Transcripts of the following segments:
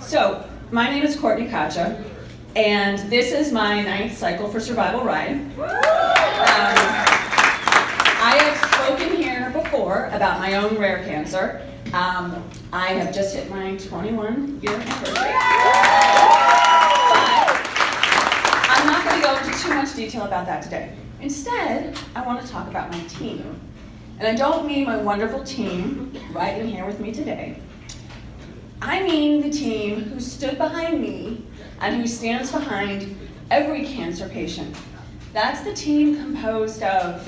So, my name is Courtney Caccia, and this is my 9th Cycle for Survival ride. I have spoken here before about my own rare cancer. I have just hit my 21-year anniversary. But I'm not going to go into too much detail about that today. Instead, I want to talk about my team. And I don't mean my wonderful team right in here with me today. I mean the team who stood behind me and who stands behind every cancer patient. That's the team composed of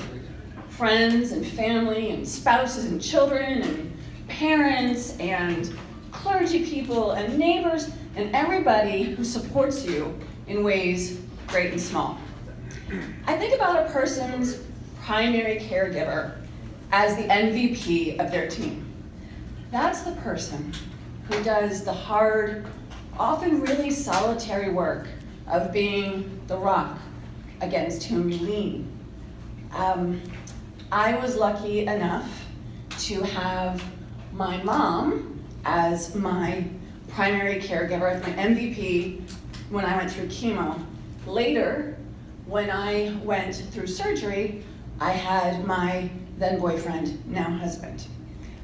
friends and family and spouses and children and parents and clergy people and neighbors and everybody who supports you in ways great and small. I think about a person's primary caregiver as the MVP of their team. That's the person who does the hard, often really solitary work of being the rock against whom you lean. I was lucky enough to have my mom as my primary caregiver, my MVP, when I went through chemo. Later, when I went through surgery, I had my then boyfriend, now husband.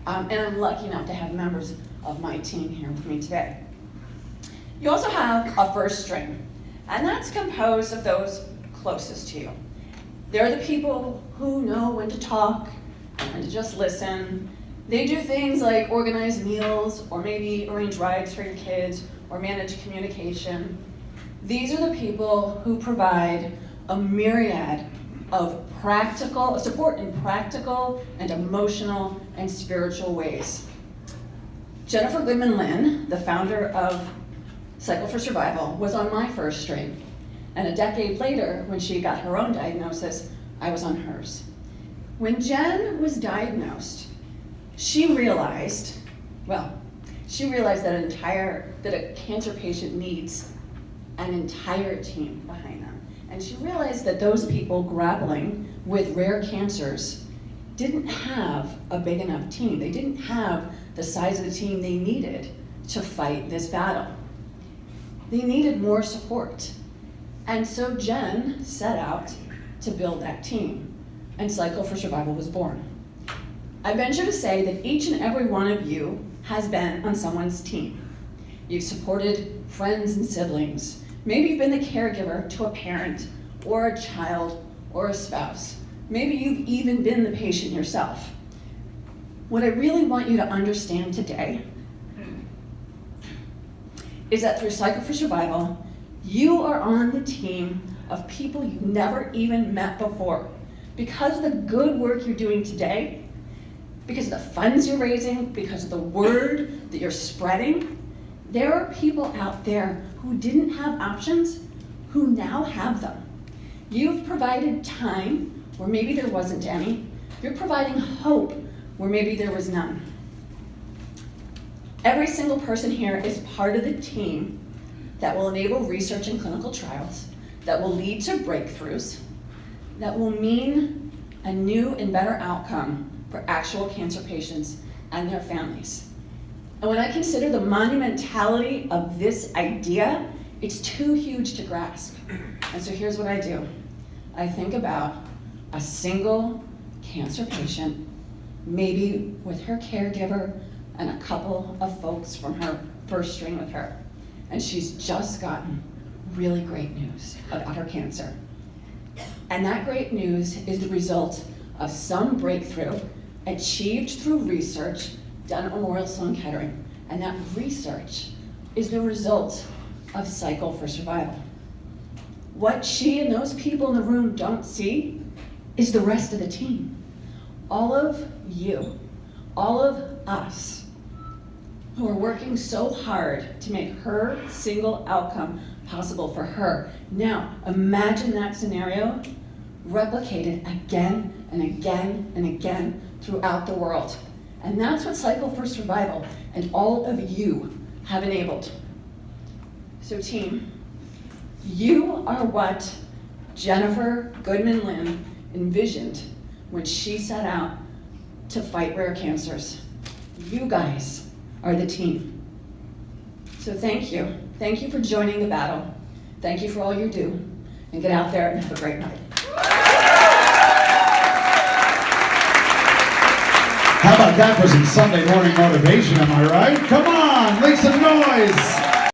And I'm lucky enough to have members of my team here with me today. You also have a first string, and that's composed of those closest to you. They're the people who know when to talk and to just listen. They do things like organize meals, or maybe arrange rides for your kids, or manage communication. These are the people who provide a myriad of practical support in practical and emotional and spiritual ways. Jennifer Goodman-Lynn, the founder of Cycle for Survival, was on my first string. And a decade later, when she got her own diagnosis, I was on hers. When Jen was diagnosed, she realized that a cancer patient needs an entire team behind them. And she realized that those people grappling with rare cancers didn't have a big enough team. They didn't have the size of the team they needed to fight this battle. They needed more support. And so Jen set out to build that team, and Cycle for Survival was born. I venture to say that each and every one of you has been on someone's team. You've supported friends and siblings. Maybe you've been the caregiver to a parent or a child or a spouse. Maybe you've even been the patient yourself. What I really want you to understand today is that through Cycle for Survival, you are on the team of people you've never even met before. Because of the good work you're doing today, because of the funds you're raising, because of the word that you're spreading, there are people out there who didn't have options who now have them. You've provided time where maybe there wasn't any. You're providing hope where maybe there was none. Every single person here is part of the team that will enable research and clinical trials, that will lead to breakthroughs, that will mean a new and better outcome for actual cancer patients and their families. And when I consider the monumentality of this idea, it's too huge to grasp. And so here's what I do. I think about a single cancer patient, maybe with her caregiver and a couple of folks from her first string with her. And she's just gotten really great news about her cancer. And that great news is the result of some breakthrough achieved through research done at Memorial Sloan Kettering. And that research is the result of Cycle for Survival. What she and those people in the room don't see is the rest of the team. All of you, all of us, who are working so hard to make her single outcome possible for her. Now, imagine that scenario replicated again and again and again throughout the world. And that's what Cycle for Survival and all of you have enabled. So team, you are what Jennifer Goodman-Lynn envisioned when she set out to fight rare cancers. You guys are the team. So thank you. Thank you for joining the battle. Thank you for all you do. And get out there and have a great night. How about that for some Sunday morning motivation, am I right? Come on, make some noise.